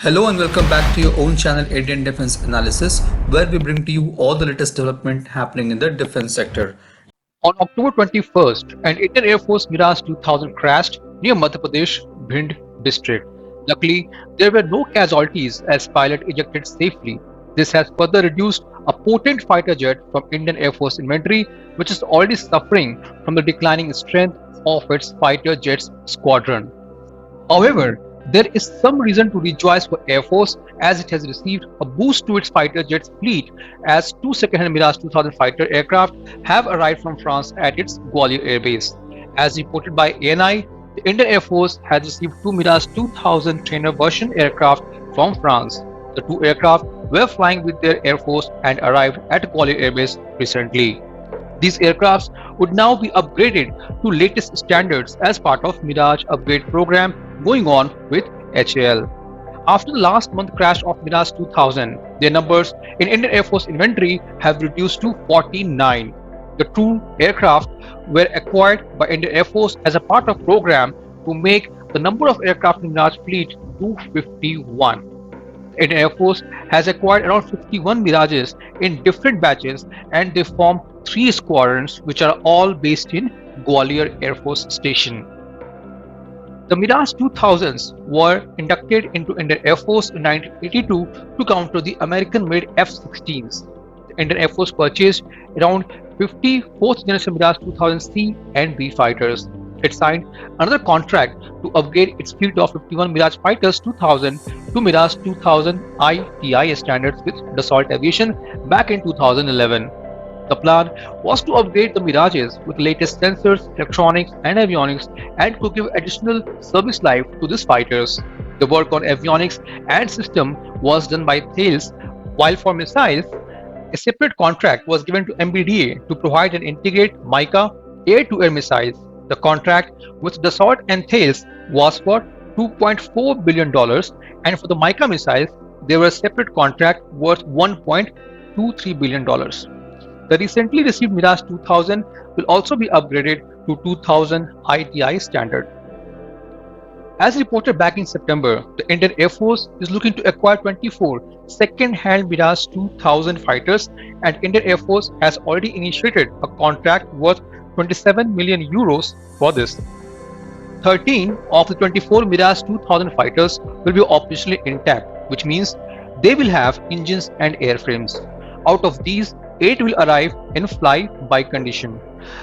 Hello and welcome back to your own channel Indian Defense Analysis, where we bring to you all the latest development happening in the defense sector. On October 21st, an Indian Air Force Mirage 2000 crashed near Madhya Pradesh, Bhind district. Luckily, there were no casualties as pilot ejected safely. This has further reduced a potent fighter jet from Indian Air Force inventory, which is already suffering from the declining strength of its fighter jets squadron. However, there is some reason to rejoice for Air Force as it has received a boost to its fighter jets fleet as two second-hand Mirage 2000 fighter aircraft have arrived from France at its Gwalior Air Base. As reported by ANI, the Indian Air Force has received two Mirage 2000 trainer version aircraft from France. The two aircraft were flying with their Air Force and arrived at Gwalior Air Base recently. These aircrafts would now be upgraded to latest standards as part of Mirage upgrade program going on with HAL. After the last month crash of Mirage 2000, their numbers in Indian Air Force inventory have reduced to 49. The two aircraft were acquired by Indian Air Force as a part of program to make the number of aircraft in Mirage fleet to 51. Indian Air Force has acquired around 51 Mirages in different batches and they form 3 squadrons which are all based in Gwalior Air Force Station. The Mirage 2000s were inducted into Indian Air Force in 1982 to counter the American-made F-16s. The Indian Air Force purchased around 50 4th-generation Mirage 2000C and B fighters. It signed another contract to upgrade its fleet of 51 Mirage fighters 2000 to Mirage 2000 ITI standards with Dassault Aviation back in 2011. The plan was to upgrade the Mirages with latest sensors, electronics and avionics and to give additional service life to these fighters. The work on avionics and system was done by Thales, while for missiles, a separate contract was given to MBDA to provide and integrate MICA air-to-air missiles. The contract with Dassault and Thales was for $2.4 billion and for the MICA missiles, there was a separate contract worth $1.23 billion. The recently received Mirage 2000 will also be upgraded to 2000 ITI standard. As reported back in September, the Indian Air Force is looking to acquire 24 second-hand Mirage 2000 fighters and Indian Air Force has already initiated a contract worth 27 million euros for this. 13 of the 24 Mirage 2000 fighters will be operationally intact, which means they will have engines and airframes. Out of these, 8 will arrive in fly-by condition.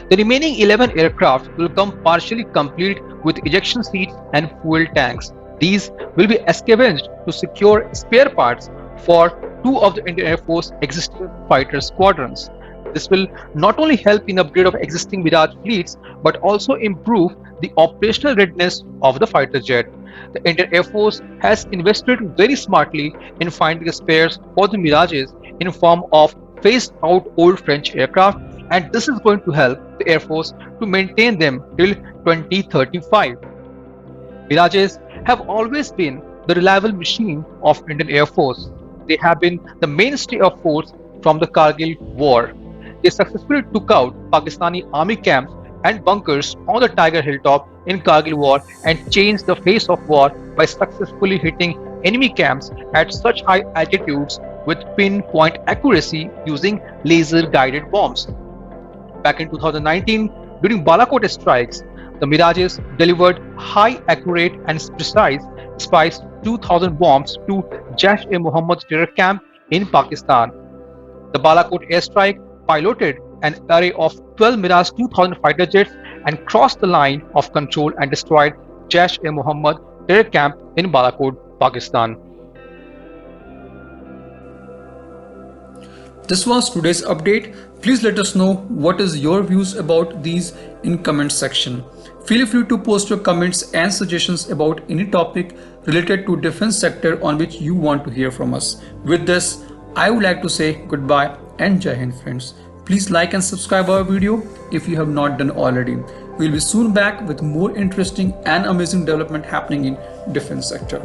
The remaining 11 aircraft will come partially complete with ejection seats and fuel tanks. These will be scavenged to secure spare parts for 2 of the Indian Air Force existing fighter squadrons. This will not only help in upgrade of existing Mirage fleets but also improve the operational readiness of the fighter jet. The Indian Air Force has invested very smartly in finding spares for the Mirages in form of phased out old French aircraft, and this is going to help the Air Force to maintain them till 2035. Mirages have always been the reliable machine of Indian Air Force. They have been the mainstay of force from the Kargil war. They successfully took out Pakistani army camps and bunkers on the Tiger Hilltop in Kargil war and changed the face of war by successfully hitting enemy camps at such high altitudes with pinpoint accuracy using laser-guided bombs. Back in 2019, during Balakot strikes, the Mirages delivered high, accurate and precise Spice 2000 bombs to Jaish-e-Mohammed terror camp in Pakistan. The Balakot airstrike piloted an array of 12 Mirage 2000 fighter jets and crossed the line of control and destroyed Jaish-e-Mohammed terror camp in Balakot, Pakistan. This was today's update. Please let us know what is your views about these in comment section. Feel free to post your comments and suggestions about any topic related to defense sector on which you want to hear from us. With this, I would like to say goodbye and Jai Hind friends. Please like and subscribe our video if you have not done already. We'll be soon back with more interesting and amazing development happening in defense sector.